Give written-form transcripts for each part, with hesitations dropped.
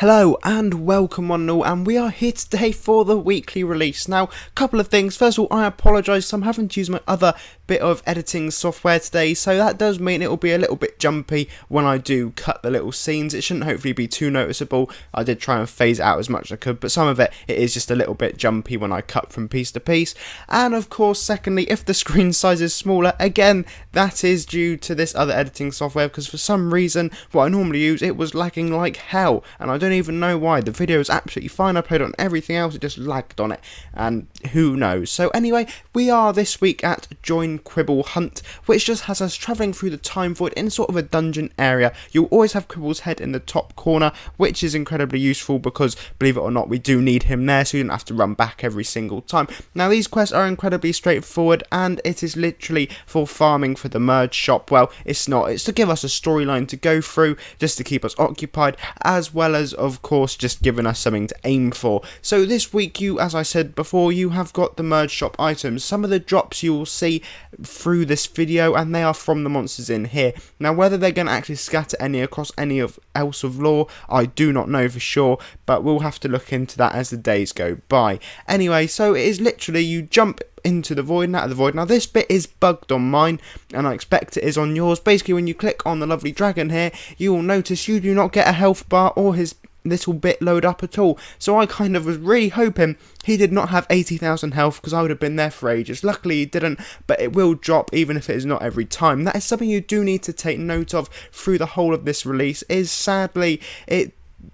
Hello and welcome one and all, and we are here today for the weekly release. Now, a couple of things. First of all, I apologise, I'm having to use my other bit of editing software today, so that does mean it will be a little bit jumpy when I do cut the little scenes. It shouldn't hopefully be too noticeable. I did try and phase it out as much as I could, but some of it is just a little bit jumpy when I cut from piece to piece. And of course, secondly, if the screen size is smaller, again, that is due to this other editing software, because for some reason, what I normally use, it was lagging like hell, and I don't even know why. The video is absolutely fine, I played on everything else, it just lagged on it, and who knows. So anyway, we are this week at Join Quibble Hunt, which just has us travelling through the time void in sort of a dungeon area. You'll always have Quibble's head in the top corner, which is incredibly useful because, believe it or not, we do need him there, so you don't have to run back every single time. Now, these quests are incredibly straightforward, and it is literally for farming for the merge shop. Well, it's not, it's to give us a storyline to go through, just to keep us occupied, as well as, of course, just giving us something to aim for. So this week, you, as I said before, you have got the merge shop items. Some of the drops you will see through this video, and they are from the monsters in here. Now, whether they're going to actually scatter any across any of else of lore, I do not know for sure, but we'll have to look into that as the days go by. Anyway, so it is literally you jump into the void and out of the void. Now, this bit is bugged on mine, and I expect it is on yours. Basically, when you click on the lovely dragon here, you will notice you do not get a health bar or his little bit load up at all. So I kind of was really hoping he did not have 80,000 health, because I would have been there for ages. Luckily he didn't, but it will drop even if it is not every time. That is something you do need to take note of through the whole of this release, is sadly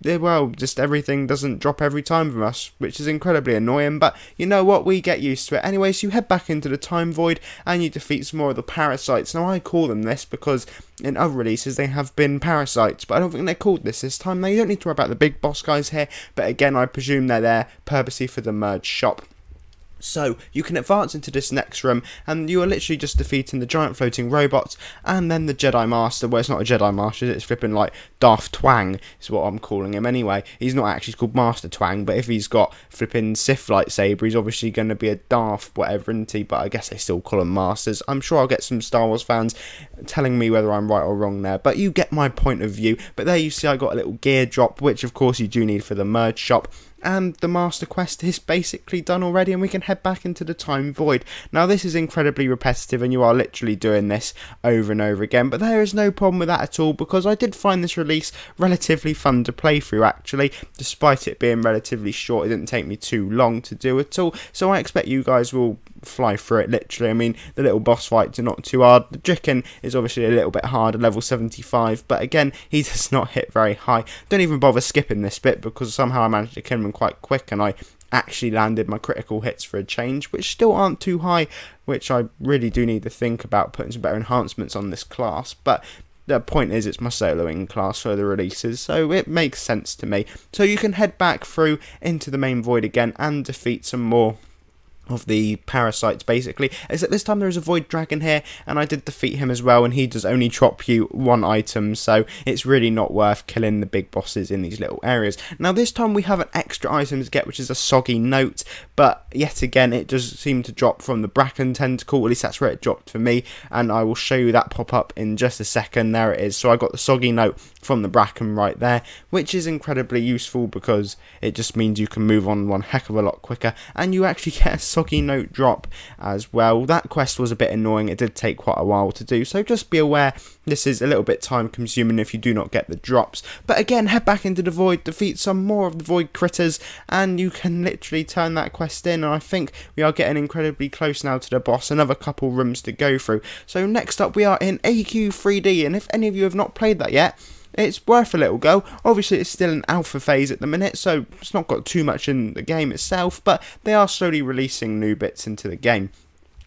well, just everything doesn't drop every time from us, which is incredibly annoying, but you know what, we get used to it. Anyway, so you head back into the time void and you defeat some more of the parasites. Now, I call them this because in other releases they have been parasites, but I don't think they're called this time. Now, you don't need to worry about the big boss guys here, but again, I presume they're there purposely for the merge shop. So, you can advance into this next room, and you are literally just defeating the giant floating robots, and then the Jedi Master. Well, it's not a Jedi Master, it's flipping like Darth Twang, is what I'm calling him anyway. He's not actually called Master Twang, but if he's got flipping Sith lightsaber, he's obviously going to be a Darth whatever, isn't he? But I guess they still call him Masters. I'm sure I'll get some Star Wars fans telling me whether I'm right or wrong there, but you get my point of view. But there you see I got a little gear drop, which of course you do need for the merge shop. And the master quest is basically done already, and we can head back into the time void. Now, this is incredibly repetitive, and you are literally doing this over and over again, but there is no problem with that at all, because I did find this release relatively fun to play through, actually. Despite it being relatively short, it didn't take me too long to do at all, so I expect you guys will fly through it, literally. I mean, the little boss fights are not too hard. The dricken is obviously a little bit harder, level 75, but again, he does not hit very high. Don't even bother skipping this bit, because somehow I managed to kill him quite quick, and I actually landed my critical hits for a change, which still aren't too high, which I really do need to think about putting some better enhancements on this class. But the point is, it's my soloing class for the releases, so it makes sense to me. So you can head back through into the main void again and defeat some more of the parasites, basically. Except this time there is a void dragon here, and I did defeat him as well, and he does only drop you one item, so it's really not worth killing the big bosses in these little areas. Now, this time we have an extra item to get, which is a soggy note, but yet again it does seem to drop from the bracken tentacle. At least that's where it dropped for me, and I will show you that pop up in just a second. There it is. So I got the soggy note from the bracken right there, which is incredibly useful because it just means you can move on one heck of a lot quicker, and you actually get a soggy note drop as well. That quest was a bit annoying, it did take quite a while to do, so just be aware this is a little bit time consuming if you do not get the drops. But again, head back into the void, defeat some more of the void critters, and you can literally turn that quest in, and I think we are getting incredibly close now to the boss. Another couple rooms to go through. So next up we are in AQ3D, and if any of you have not played that yet, it's worth a little go. Obviously, it's still an alpha phase at the minute, so it's not got too much in the game itself, but they are slowly releasing new bits into the game.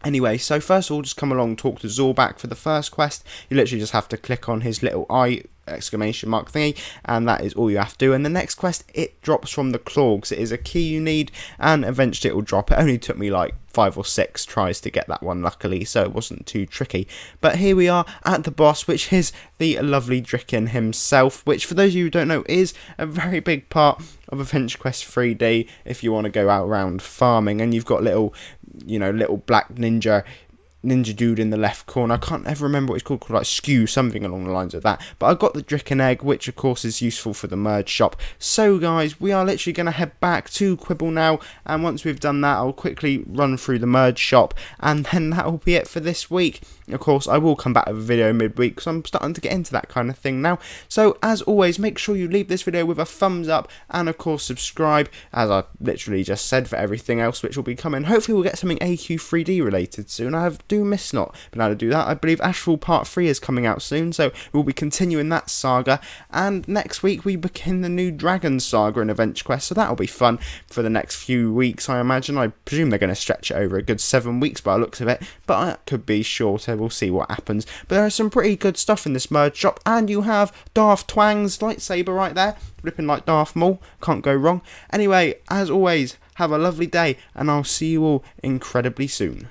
Anyway, so first of all, just come along, talk to Zorback for the first quest. You literally just have to click on his little eye exclamation mark thingy, and that is all you have to do. And the next quest, it drops from the clogs. It is a key you need, and eventually it will drop. It only took me like 5 or 6 tries to get that one, luckily, so it wasn't too tricky. But here we are at the boss, which is the lovely Dricken himself, which, for those of you who don't know, is a very big part of Adventure Quest 3D if you want to go out around farming. And you've got little, you know, little black ninja ninja dude in the left corner. I can't ever remember what it's called like Skew, something along the lines of that. But I got the dricken egg, which of course is useful for the merge shop. So guys, we are literally going to head back to Quibble now, and once we've done that, I'll quickly run through the merge shop, and then that will be it for this week. Of course, I will come back with a video midweek, because I'm starting to get into that kind of thing now. So as always, make sure you leave this video with a thumbs up, and of course subscribe, as I literally just said, for everything else which will be coming. Hopefully we'll get something AQ3D related soon. I do miss not being able to do that. I believe Astral Part 3 is coming out soon, so we'll be continuing that saga, and next week we begin the new Dragon Saga and Adventure Quest, so that'll be fun for the next few weeks, I imagine. I presume they're going to stretch it over a good 7 weeks by the looks of it, but it could be shorter. We'll see what happens. But there is some pretty good stuff in this merge shop, and you have Darth Twang's lightsaber right there, flipping like Darth Maul. Can't go wrong. Anyway, as always, have a lovely day, and I'll see you all incredibly soon.